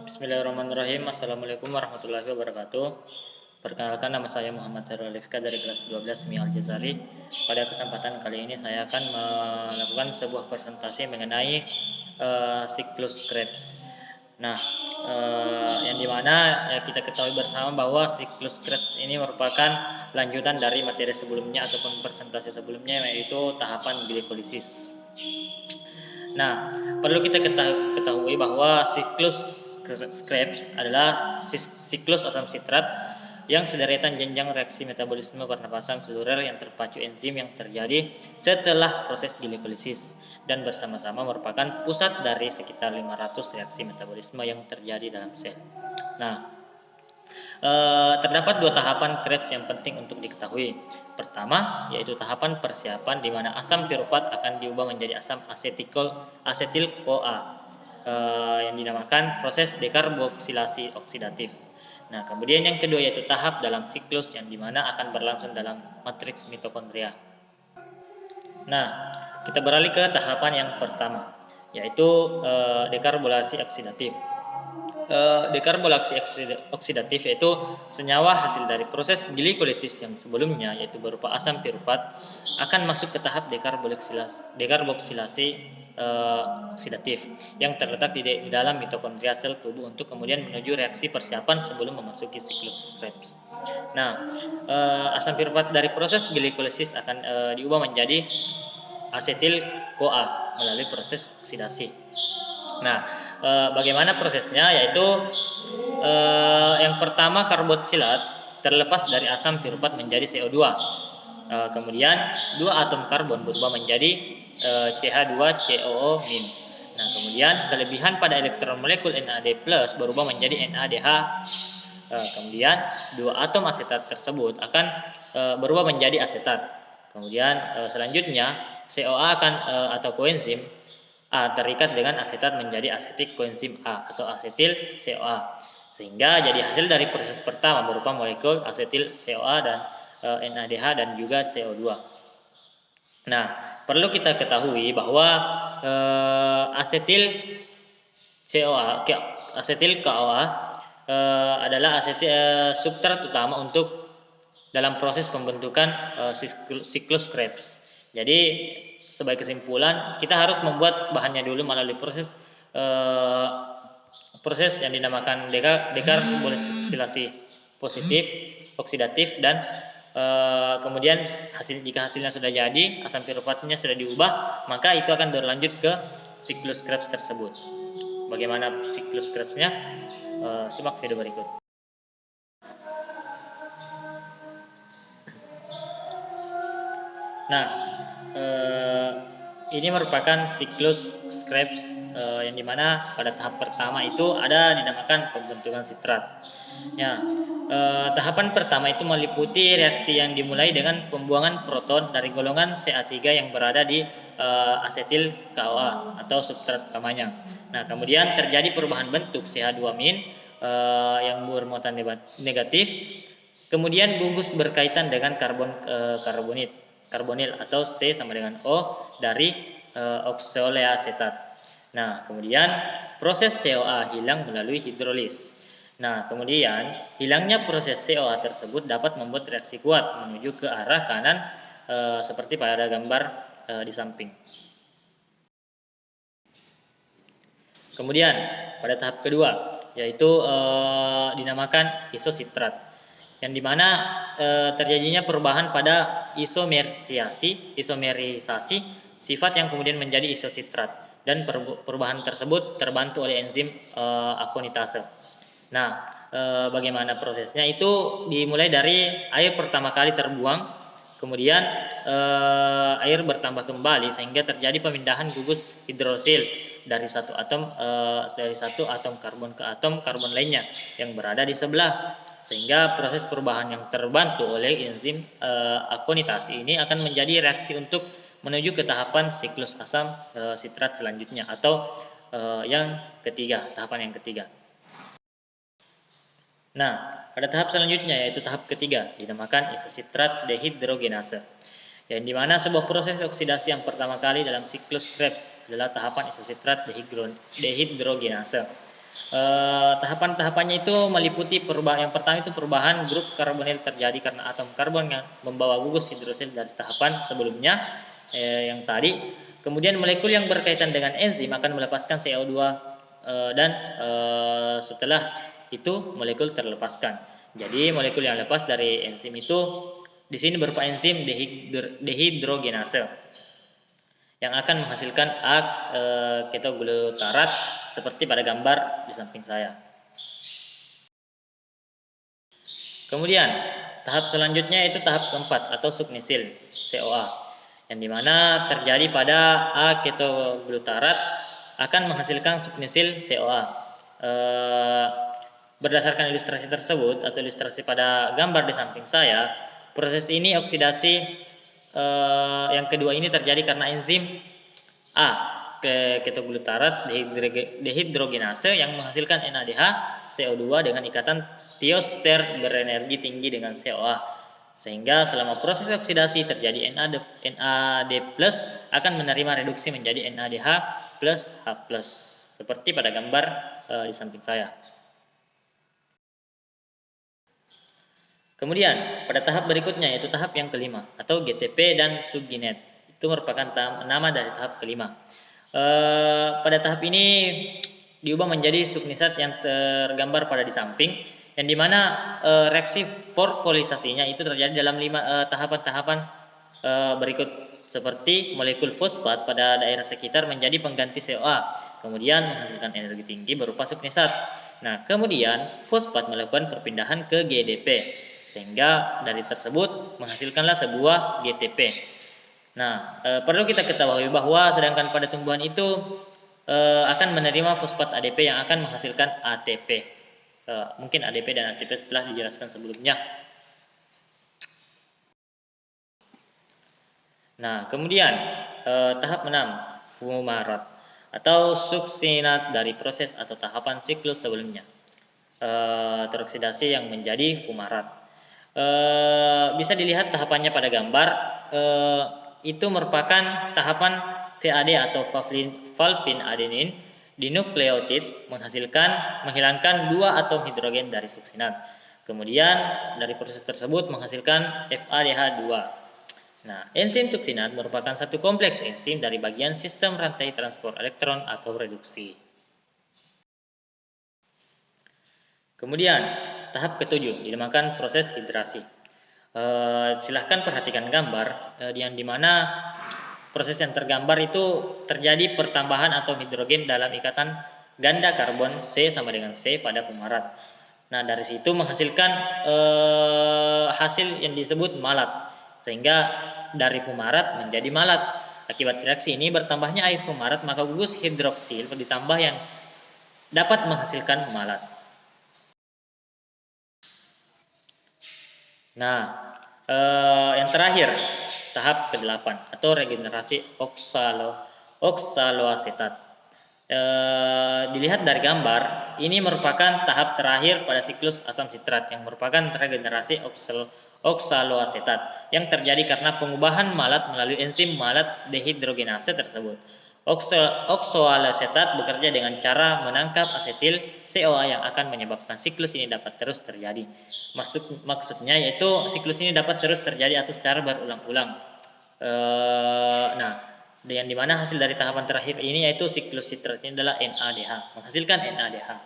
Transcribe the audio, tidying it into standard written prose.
Bismillahirrahmanirrahim. Assalamualaikum warahmatullahi wabarakatuh. Perkenalkan, nama saya Muhammad Syahrul Rifka dari kelas 12 MI Al-Jazari. Pada kesempatan kali ini saya akan melakukan sebuah presentasi mengenai siklus Krebs. Nah, yang dimana kita ketahui bersama bahwa siklus Krebs ini merupakan lanjutan dari materi sebelumnya ataupun presentasi sebelumnya, yaitu tahapan glikolisis. Nah, perlu kita ketahui bahwa siklus Krebs adalah siklus asam sitrat yang sederetan jenjang reaksi metabolisme pernapasan seluler yang terpacu enzim yang terjadi setelah proses glikolisis dan bersama-sama merupakan pusat dari sekitar 500 reaksi metabolisme yang terjadi dalam sel. Nah, terdapat dua tahapan Krebs yang penting untuk diketahui. Pertama, yaitu tahapan persiapan di mana asam pirufat akan diubah menjadi asam asetil-CoA yang dinamakan proses dekarboksilasi oksidatif. Nah, kemudian yang kedua yaitu tahap dalam siklus yang dimana akan berlangsung dalam matriks mitokondria. Nah, kita beralih ke tahapan yang pertama, yaitu dekarboksilasi oksidatif. Dekarboksilasi oksidatif yaitu senyawa hasil dari proses glikolisis yang sebelumnya, yaitu berupa asam pirufat, akan masuk ke tahap dekarboksilasi oksidatif yang terletak di dalam mitokondria sel tubuh untuk kemudian menuju reaksi persiapan sebelum memasuki siklus Krebs. Nah, asam pirufat dari proses glikolisis akan diubah menjadi asetil-CoA melalui proses oksidasi. Nah, bagaimana prosesnya? Yaitu yang pertama, karboksilat terlepas dari asam pirufat menjadi CO2. Kemudian dua atom karbon berubah menjadi CH2COO-. Nah, kemudian kelebihan pada elektron molekul NAD+ berubah menjadi NADH. Kemudian dua atom asetat tersebut akan berubah menjadi asetat. Kemudian selanjutnya CoA akan atau koenzim A terikat dengan asetat menjadi asetik koenzim A atau asetil CoA, sehingga jadi hasil dari proses pertama berupa molekul asetil CoA dan NADH dan juga CO2. Nah, perlu kita ketahui bahwa asetil CoA adalah substrat utama untuk dalam proses pembentukan siklus Krebs. Jadi sebagai kesimpulan, kita harus membuat bahannya dulu melalui proses yang dinamakan dekarboksilasi positif, oksidatif, dan kemudian jika hasilnya sudah jadi, asam piruvatnya sudah diubah, maka itu akan berlanjut ke siklus Krebs tersebut. Bagaimana siklus Krebsnya? Simak video berikut. Nah, ini merupakan siklus Krebs yang dimana pada tahap pertama itu ada dinamakan pembentukan sitrat. Ya, tahapan pertama itu meliputi reaksi yang dimulai dengan pembuangan proton dari golongan Ca3 yang berada di asetil CoA atau substrat utamanya. Nah, kemudian terjadi perubahan bentuk CH2- yang bermuatan negatif. Kemudian gugus berkaitan dengan karbonil atau C sama dengan O dari oksoleasetat. Nah, kemudian proses CoA hilang melalui hidrolis. Nah, kemudian hilangnya proses CoA tersebut dapat membuat reaksi kuat menuju ke arah kanan seperti pada gambar di samping. Kemudian pada tahap kedua yaitu dinamakan isositrat, yang dimana terjadinya perubahan pada isomerisasi sifat yang kemudian menjadi isositrat, dan perubahan tersebut terbantu oleh enzim akonitase. Nah, bagaimana prosesnya? Itu dimulai dari air pertama kali terbuang, kemudian air bertambah kembali sehingga terjadi pemindahan gugus hidrosil dari satu atom karbon ke atom karbon lainnya yang berada di sebelah, sehingga proses perubahan yang terbantu oleh enzim akonitase ini akan menjadi reaksi untuk menuju ke tahapan siklus asam sitrat selanjutnya atau tahapan yang ketiga. Nah, pada tahap selanjutnya yaitu tahap ketiga dinamakan isositrat dehidrogenase, yang dimana sebuah proses oksidasi yang pertama kali dalam siklus Krebs adalah tahapan isositrat dehidrogenase. Tahapan-tahapannya itu meliputi perubahan. Yang pertama itu perubahan grup karbonil terjadi karena atom karbon yang membawa gugus hidrosil dari tahapan sebelumnya yang tadi. Kemudian molekul yang berkaitan dengan enzim akan melepaskan CO2 dan setelah itu molekul terlepaskan. Jadi molekul yang lepas dari enzim itu di sini berupa enzim dehidrogenase yang akan menghasilkan ketoglutarat seperti pada gambar di samping saya. Kemudian tahap selanjutnya itu tahap keempat atau subnisil CoA, yang dimana terjadi pada ketoglutarat akan menghasilkan subnisil CoA. Berdasarkan ilustrasi tersebut atau ilustrasi pada gambar di samping saya, proses ini oksidasi yang kedua ini terjadi karena enzim ketoglutarat dehidrogenase yang menghasilkan NADH CO2 dengan ikatan tioster berenergi tinggi dengan CoA. Sehingga selama proses oksidasi terjadi NAD+ akan menerima reduksi menjadi NADH plus H+, seperti pada gambar di samping saya. Kemudian pada tahap berikutnya yaitu tahap yang kelima atau GTP dan subginet. Itu merupakan nama dari tahap kelima. Pada tahap ini diubah menjadi subnisat yang tergambar pada di samping, yang dimana reaksi fosforisasinya itu terjadi dalam 5 tahapan-tahapan berikut, seperti molekul fosfat pada daerah sekitar menjadi pengganti CoA, kemudian menghasilkan energi tinggi berupa subnisat. Nah, kemudian fosfat melakukan perpindahan ke GDP, sehingga dari tersebut menghasilkanlah sebuah GTP. Nah, perlu kita ketahui bahwa sedangkan pada tumbuhan itu akan menerima fosfat ADP yang akan menghasilkan ATP. Mungkin ADP dan ATP telah dijelaskan sebelumnya. Nah, kemudian tahap 6, fumarat atau suksinat dari proses atau tahapan siklus sebelumnya. Teroksidasi yang menjadi fumarat. Bisa dilihat tahapannya pada gambar. Itu merupakan tahapan VAD atau valvin adenin di nukleotid menghilangkan 2 atom hidrogen dari suksinat. Kemudian dari proses tersebut menghasilkan FADH2. Nah, enzim suksinat merupakan satu kompleks enzim dari bagian sistem rantai transport elektron atau reduksi. Kemudian tahap ketujuh dinamakan proses hidrasi. Silahkan perhatikan gambar yang dimana proses yang tergambar itu terjadi pertambahan atom hidrogen dalam ikatan ganda karbon C sama dengan C pada fumarat. Nah, dari situ menghasilkan hasil yang disebut malat, sehingga dari fumarat menjadi malat. Akibat reaksi ini bertambahnya air fumarat, maka gugus hidroksil ditambah yang dapat menghasilkan malat. Nah, yang terakhir tahap ke-8 atau regenerasi oksaloasetat. Dilihat dari gambar, ini merupakan tahap terakhir pada siklus asam sitrat yang merupakan regenerasi oksaloasetat yang terjadi karena pengubahan malat melalui enzim malat dehidrogenase tersebut. Oksaloasetat bekerja dengan cara menangkap asetil CoA yang akan menyebabkan siklus ini dapat terus terjadi. Maksudnya yaitu siklus ini dapat terus terjadi atau secara berulang-ulang. Nah, yang dimana hasil dari tahapan terakhir ini yaitu siklus sitrat ini adalah NADH, menghasilkan NADH.